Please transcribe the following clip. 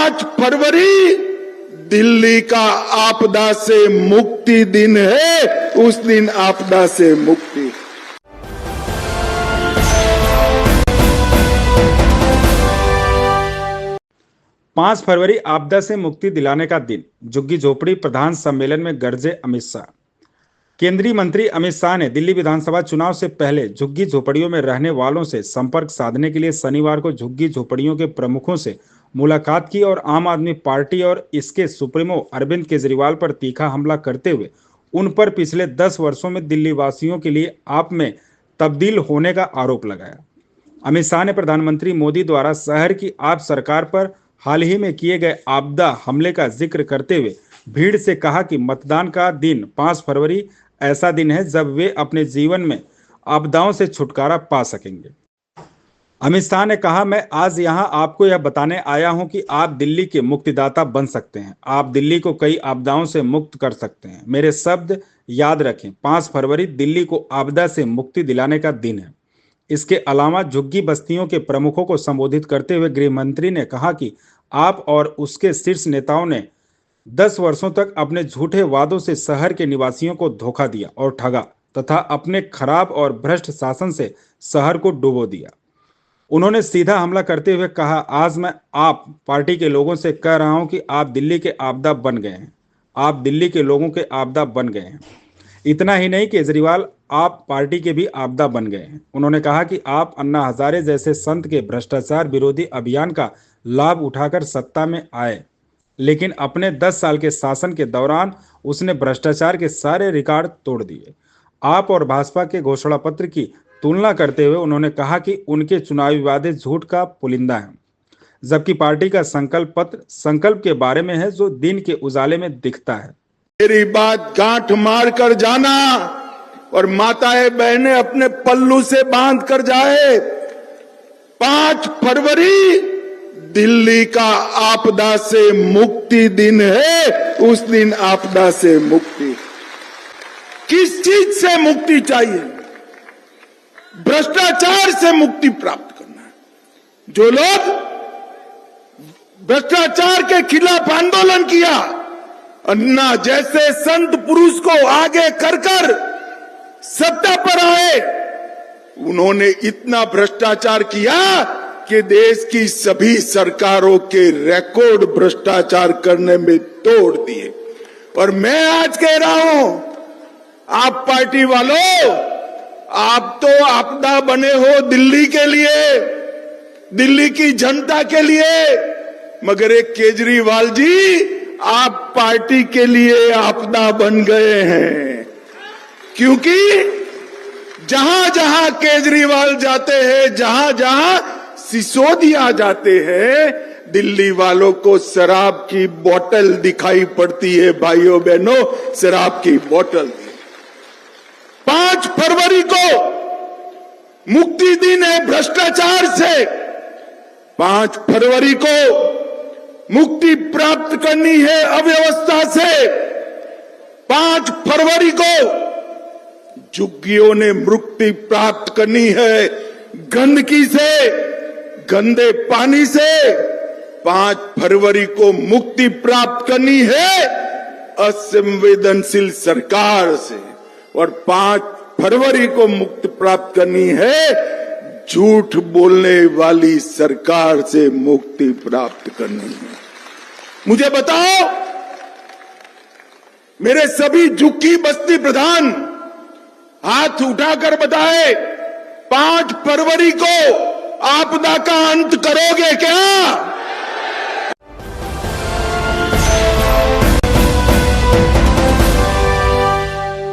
5 फरवरी दिल्ली का आपदा से मुक्ति दिन है, उस दिन आपदा से मुक्ति। पांच फरवरी आपदा से मुक्ति दिलाने का दिन, झुग्गी झोपड़ी प्रधान सम्मेलन में गरजे अमित शाह। केंद्रीय मंत्री अमित शाह ने दिल्ली विधानसभा चुनाव से पहले झुग्गी झोपड़ियों में रहने वालों से संपर्क साधने के लिए शनिवार को झुग्गी झोपड़ियों के प्रमुखों से मुलाकात की और आम आदमी पार्टी और इसके सुप्रीमो अरविंद केजरीवाल पर तीखा हमला करते हुए उन पर पिछले 10 वर्षों में दिल्ली वासियों के लिए आप में तब्दील होने का आरोप लगाया। अमित शाह ने प्रधानमंत्री मोदी द्वारा शहर की आप सरकार पर हाल ही में किए गए आपदा हमले का जिक्र करते हुए भीड़ से कहा कि मतदान का दिन 5 फरवरी ऐसा दिन है जब वे अपने जीवन में आपदाओं से छुटकारा पा सकेंगे। अमित शाह ने कहा, मैं आज यहां आपको यह बताने आया हूं कि आप दिल्ली के मुक्तिदाता बन सकते हैं। आप दिल्ली को कई आपदाओं से मुक्त कर सकते हैं। मेरे शब्द याद रखें, 5 फरवरी दिल्ली को आपदा से मुक्ति दिलाने का दिन है। इसके अलावा झुग्गी बस्तियों के प्रमुखों को संबोधित करते हुए गृह मंत्री ने कहा कि आप और उसके शीर्ष नेताओं ने 10 वर्षों तक अपने झूठे वादों से शहर के निवासियों को धोखा दिया और ठगा तथा अपने खराब और भ्रष्ट शासन से शहर को डुबो दिया। उन्होंने सीधा हमला करते हुए कहा, आज मैं आप पार्टी के लोगों से कह रहा हूं कि आप दिल्ली के आपदा बन गए हैं। आप दिल्ली के लोगों के आपदा बन गए हैं। इतना ही नहीं, केजरीवाल आप पार्टी के भी आपदा बन गए हैं। उन्होंने कहा कि आप अन्ना हजारे जैसे संत के भ्रष्टाचार विरोधी अभियान का लाभ उठाकर सत्ता में आए, लेकिन अपने 10 साल के शासन के दौरान उसने भ्रष्टाचार के सारे रिकॉर्ड तोड़ दिए। आप और भाजपा के घोषणा पत्र की तुलना करते हुए उन्होंने कहा कि उनके चुनावी वादे झूठ का पुलिंदा है, जबकि पार्टी का संकल्प पत्र संकल्प के बारे में है जो दिन के उजाले में दिखता है। मेरी बात गांठ मार कर जाना और माताएं बहनें अपने पल्लू से बांध कर जाए। 5 फरवरी दिल्ली का आपदा से मुक्ति दिन है, उस दिन आपदा से मुक्ति। किस चीज से मुक्ति चाहिए? भ्रष्टाचार से मुक्ति प्राप्त करना है। जो लोग भ्रष्टाचार के खिलाफ आंदोलन किया, अन्ना जैसे संत पुरुष को आगे कर सत्ता पर आए, उन्होंने इतना भ्रष्टाचार किया कि देश की सभी सरकारों के रिकॉर्ड भ्रष्टाचार करने में तोड़ दिए। और मैं आज कह रहा हूं, आप पार्टी वालों, आप तो आपदा बने हो दिल्ली के लिए, दिल्ली की जनता के लिए, मगर एक केजरीवाल जी आप पार्टी के लिए आपदा बन गए हैं। क्योंकि जहां जहां केजरीवाल जाते हैं, जहां जहां सिसोदिया जाते हैं, दिल्ली वालों को शराब की बोतल दिखाई पड़ती है। भाइयों बहनों, शराब की बोतल। 5 फरवरी को मुक्ति दिन है भ्रष्टाचार से। 5 फरवरी को मुक्ति प्राप्त करनी है अव्यवस्था से। 5 फरवरी को झुग्गियों ने मुक्ति प्राप्त करनी है गंदगी से, गंदे पानी से। 5 फरवरी को मुक्ति प्राप्त करनी है असंवेदनशील सरकार से, और 5 फरवरी को मुक्ति प्राप्त करनी है झूठ बोलने वाली सरकार से मुक्ति प्राप्त करनी है। मुझे बताओ, मेरे सभी झुग्गी बस्ती प्रधान हाथ उठाकर बताए, 5 फरवरी को आपदा का अंत करोगे क्या?